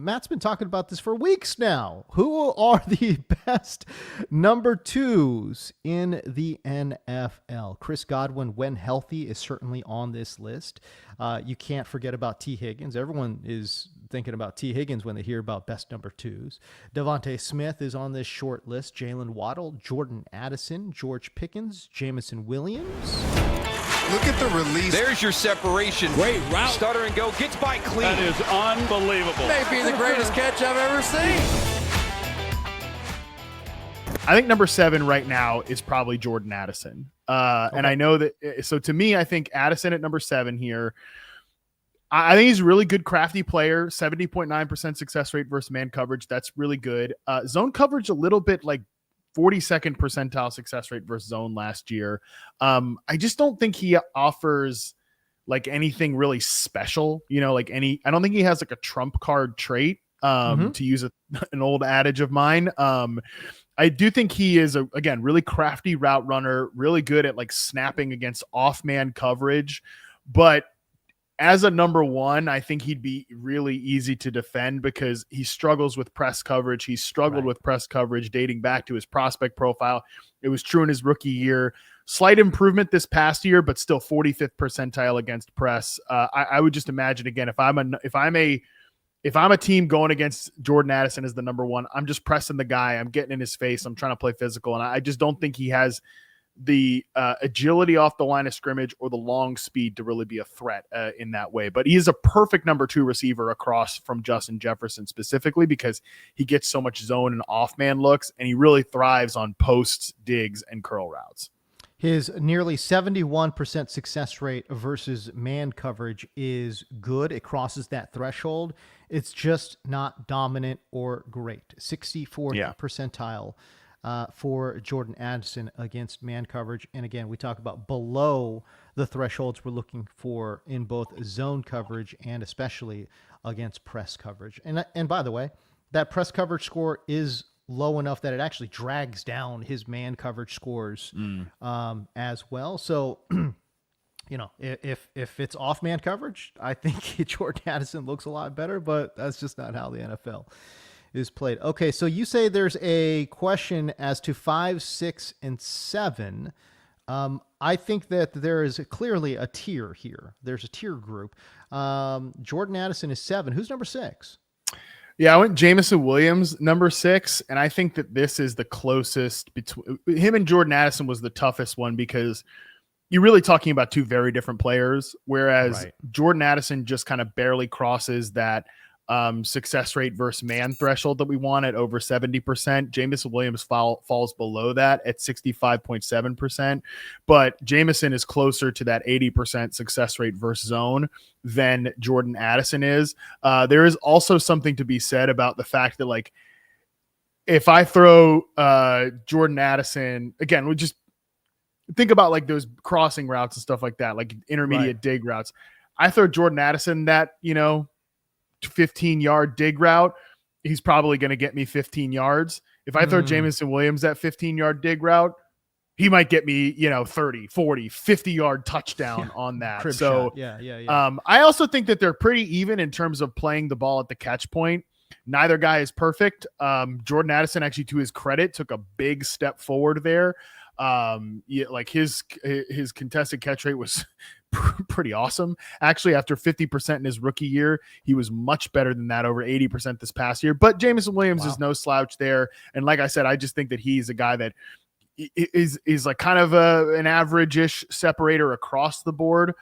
Matt's been talking about this for weeks now. Who are the best number twos in the NFL? Chris Godwin, when healthy, is certainly on this list. You can't forget about T. Higgins. Everyone is thinking about T. Higgins when they hear about best number twos. Devontae Smith is on this short list. Jalen Waddle, Jordan Addison, George Pickens, Jameson Williams. Look at the release. There's your separation. Great route. Stutter and go. Gets by clean. That is unbelievable. Maybe the greatest catch I've ever seen. I think number 7 right now is probably Jordan Addison. And I know that. So to me, I think Addison at number 7 here. I think he's a really good, crafty player. 70.9% success rate versus man coverage. That's really good. Zone coverage, a little bit like 42nd percentile success rate versus zone last year. I just don't think he offers like anything really special, I don't think he has like a trump card trait, to use an old adage of mine. I do think he is again, really crafty route runner, really good at like snapping against off man coverage, but as a number 1, I think he'd be really easy to defend because he struggles with press coverage. He struggled with press coverage dating back to his prospect profile. It was true in his rookie year. Slight improvement this past year, but still 45th percentile against press. I would just imagine again, if I'm a team going against Jordan Addison as the number 1, I'm just pressing the guy. I'm getting in his face. I'm trying to play physical, and I just don't think he has the agility off the line of scrimmage or the long speed to really be a threat in that way. But he is a perfect number 2 receiver across from Justin Jefferson specifically because he gets so much zone and off man looks, and he really thrives on posts, digs, and curl routes. His nearly 71% success rate versus man coverage is good. It crosses that threshold. It's just not dominant or great. 64th percentile for Jordan Addison against man coverage. And again, we talk about below the thresholds we're looking for in both zone coverage and especially against press coverage. And by the way, that press coverage score is low enough that it actually drags down his man coverage scores as well. So, if it's off man coverage, I think Jordan Addison looks a lot better, but that's just not how the NFL is played. Okay, so you say there's a question as to 5, 6, and 7. I think that there is clearly a tier here. There's a tier group. Jordan Addison is 7. Who's number 6? Yeah, I went Jameson Williams, number 6, and I think that this is the closest between him and Jordan Addison was the toughest one because you're really talking about 2 very different players, whereas Jordan Addison just kind of barely crosses that success rate versus man threshold that we want at over 70%. Jameson Williams falls below that at 65.7%, but Jameson is closer to that 80% success rate versus zone than Jordan Addison is. There is also something to be said about the fact that, like, if I throw Jordan Addison, again, we just think about like those crossing routes and stuff like that, like intermediate dig routes. I throw Jordan Addison that, 15-yard dig route, he's probably going to get me 15 yards. If I throw Jameson Williams that 15-yard dig route, he might get me, 30, 40, 50-yard touchdown on that. Crib so shot. I also think that they're pretty even in terms of playing the ball at the catch point. Neither guy is perfect. Jordan Addison, actually, to his credit, took a big step forward there. Like his contested catch rate was pretty awesome. Actually, after 50% in his rookie year, he was much better than that, over 80% this past year. But Jameson Williams is no slouch there. And like I said, I just think that he's a guy that is like kind of an average-ish separator across the board,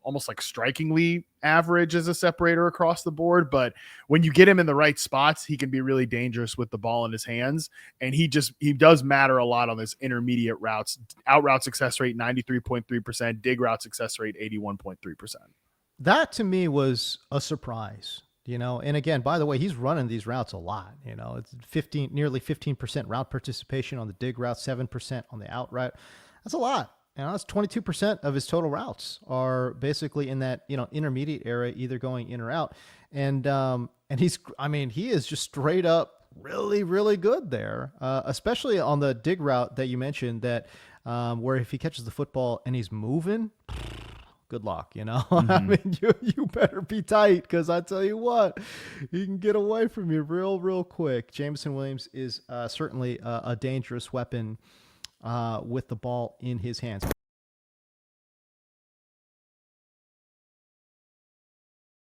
almost like strikingly average as a separator across the board. But when you get him in the right spots, he can be really dangerous with the ball in his hands. And he does matter a lot on his intermediate routes. Out route success rate, 93.3%, dig route success rate, 81.3%. That to me was a surprise, and again, by the way, he's running these routes a lot, it's nearly 15% route participation on the dig route, 7% on the out route. That's a lot. That's 22% of his total routes are basically in that, intermediate area, either going in or out. And he is just straight up really, really good there, especially on the dig route that you mentioned that where if he catches the football and he's moving, good luck, you know. I mean, you better be tight, because I tell you what, he can get away from you real quick. Jameson Williams is certainly a dangerous weapon with the ball in his hands.